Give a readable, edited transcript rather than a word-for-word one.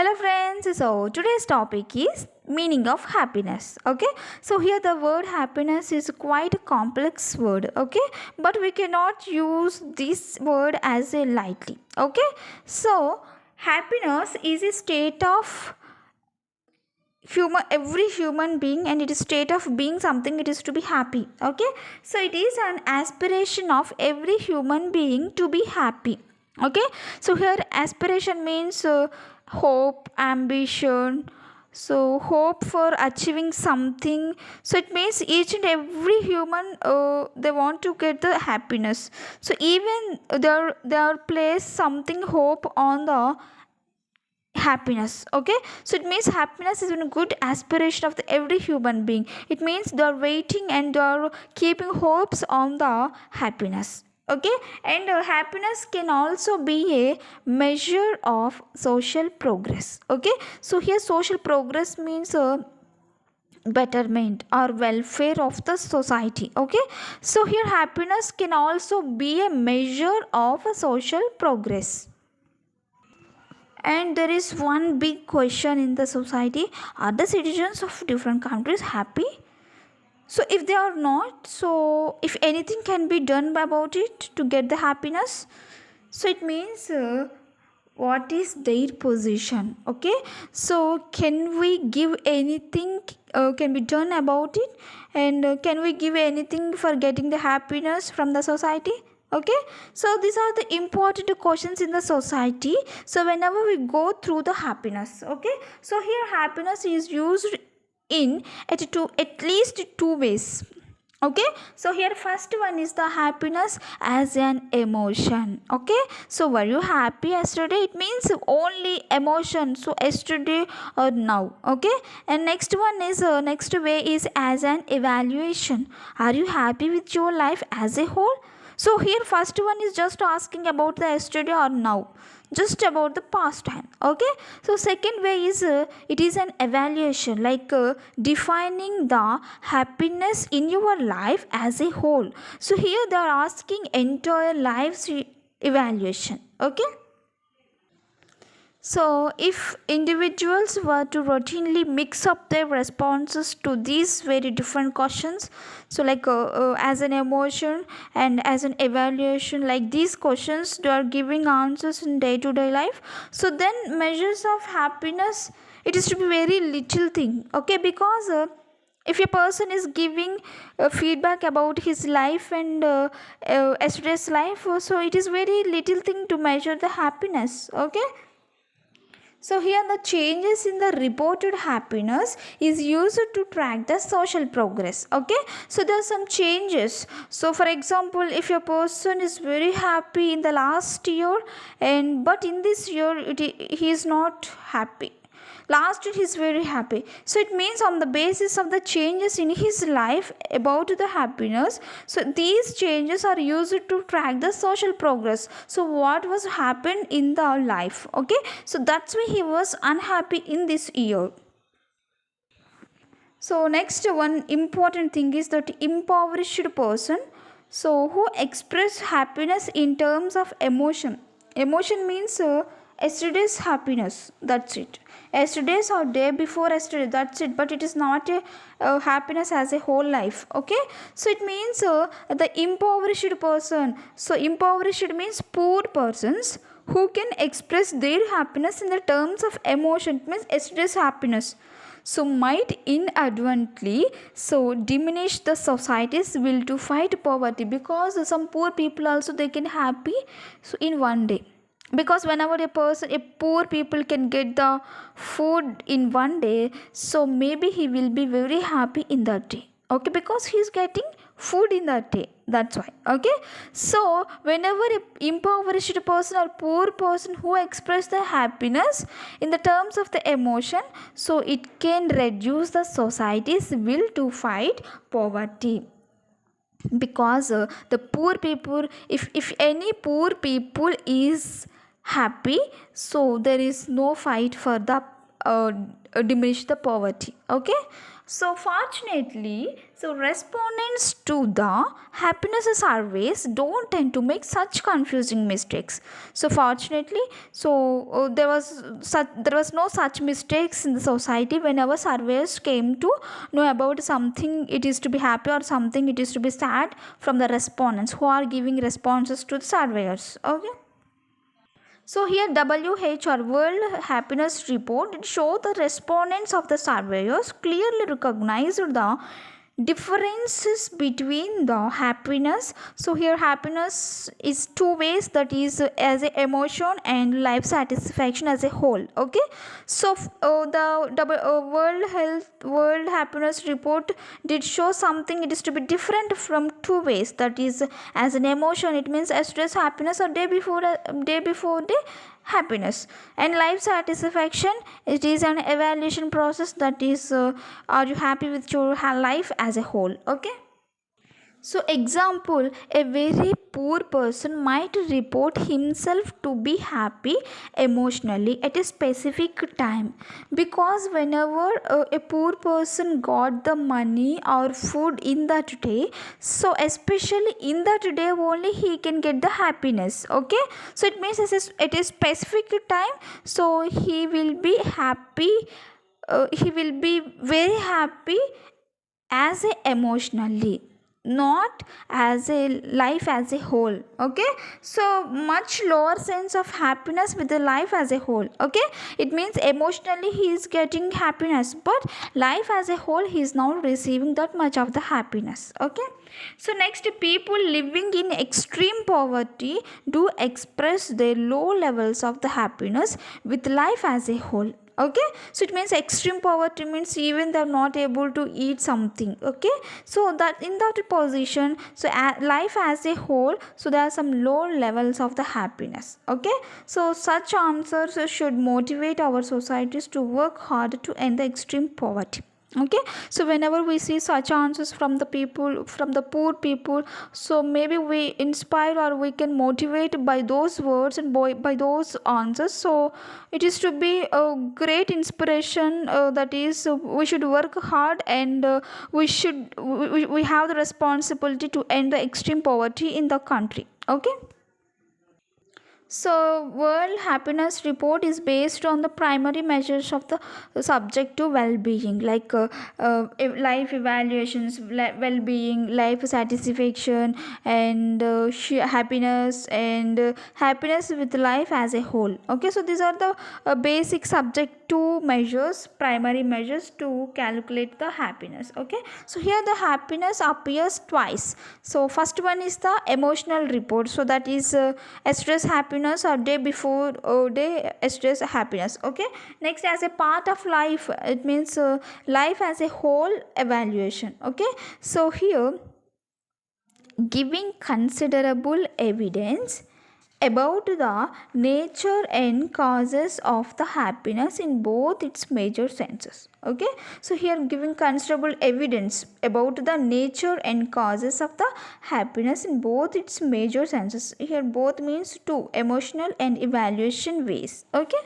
Hello friends, so today's topic is meaning of happiness. Okay, so here the word happiness is quite a complex word. Okay, but we cannot use this word as a lightly. Okay, so happiness is a state of every human being, and it is state of being something. It is to be happy. Okay, so it is an aspiration of every human being to be happy. Okay, so here aspiration means hope, ambition, so hope for achieving something. So it means each and every human they want to get the happiness. So even they are place something hope on the happiness. Okay, so it means happiness is a good aspiration of every human being. It means they are waiting and they are keeping hopes on the happiness. Okay, and happiness can also be a measure of social progress. Okay, so here social progress means betterment or welfare of the society. Okay, so here happiness can also be a measure of a social progress. And there is one big question in the society: are the citizens of different countries happy? So if they are not, so if anything can be done about it to get the happiness, so it means what is their position? Okay, so can we give anything, can be done about it, and can we give anything for getting the happiness from the society? Okay, so these are the important questions in the society. So whenever we go through the happiness, okay, so here happiness is used in at least two ways. Okay, so here first one is the happiness as an emotion. Okay, so were you happy yesterday? It means only emotion, so yesterday or now. Okay, and next one is next way is as an evaluation. Are you happy with your life as a whole? So here first one is just asking about the yesterday or now, just about the past time. Okay, so second way is it is an evaluation, like defining the happiness in your life as a whole. So here they are asking entire life's evaluation. Okay, so, if individuals were to routinely mix up their responses to these very different questions, so like as an emotion and as an evaluation, like these questions, they are giving answers in day to day life. So, then measures of happiness, it is to be very little thing, okay, because if a person is giving feedback about his life and yesterday's life, so it is very little thing to measure the happiness. Okay, so here the changes in the reported happiness is used to track the social progress. Okay, so there are some changes. So for example, if a person is very happy in the last year, and but in this year he is not happy, last year he is very happy, so it means on the basis of the changes in his life about the happiness, so these changes are used to track the social progress. So what was happened in the life? Okay, so that's why he was unhappy in this year. So next one important thing is that impoverished person, so who express happiness in terms of emotion. Emotion means yesterday's happiness. That's it. Yesterday's or day before yesterday. That's it. But it is not a happiness as a whole life. Okay. So it means the impoverished person. So impoverished means poor persons who can express their happiness in the terms of emotion. It means yesterday's happiness, so might inadvertently so diminish the society's will to fight poverty, because some poor people also they can happy so in one day, because whenever a poor people can get the food in one day, so maybe he will be very happy in that day. Okay, because he is getting food in that day, that's why. Okay, so whenever a impoverished person or poor person who express the happiness in the terms of the emotion, so it can reduce the society's will to fight poverty, because the poor people, if any poor people is happy, so there is no fight for the diminish the poverty. Okay, so fortunately, so respondents to the happiness surveys don't tend to make such confusing mistakes. So fortunately, so there was no such mistakes in the society whenever surveyors came to know about something it is to be happy or something it is to be sad from the respondents who are giving responses to the surveyors. Okay, so here WHO, World Happiness Report, it showed the respondents of the surveyors clearly recognized the differences between the happiness. So here happiness is two ways, that is as a emotion and life satisfaction as a whole. Okay, so World Happiness Report did show something it is to be different from two ways, that is as an emotion it means yesterday's happiness or day before day happiness, and life satisfaction it is an evaluation process, that is are you happy with your life as a whole. Okay, so example, a very poor person might report himself to be happy emotionally at a specific time, because whenever a poor person got the money or food in that day, so especially in that day only he can get the happiness. Okay, so it means at a specific time, so he will be happy, he will be very happy as a emotionally, not as a life as a whole. Okay, so much lower sense of happiness with the life as a whole. Okay, it means emotionally he is getting happiness, but life as a whole he is not receiving that much of the happiness. Okay, so next, people living in extreme poverty do express their low levels of the happiness with life as a whole. Okay, so it means extreme poverty means even they're not able to eat something. Okay, so that in that position, so life as a whole, so there are some low levels of the happiness. Okay, so such answers should motivate our societies to work hard to end the extreme poverty. Okay, so whenever we see such answers from the people, from the poor people, so maybe we inspire or we can motivate by those words and by those answers. So it is to be a great inspiration, that is we should work hard, and we have the responsibility to end the extreme poverty in the country. Okay, so, World Happiness Report is based on the primary measures of the subjective well-being, like life evaluations, well-being, life satisfaction, and happiness, and happiness with life as a whole. Okay, so these are the basic subjective measures, primary measures to calculate the happiness. Okay, so here the happiness appears twice. So first one is the emotional report. So that is stress happiness or day before day stress happiness. Okay, next, as a part of life, it means life as a whole evaluation. Okay, so here giving considerable evidence about the nature and causes of the happiness in both its major senses. Okay, so here giving considerable evidence about the nature and causes of the happiness in both its major senses. Here both means two, emotional and evaluation ways. Okay.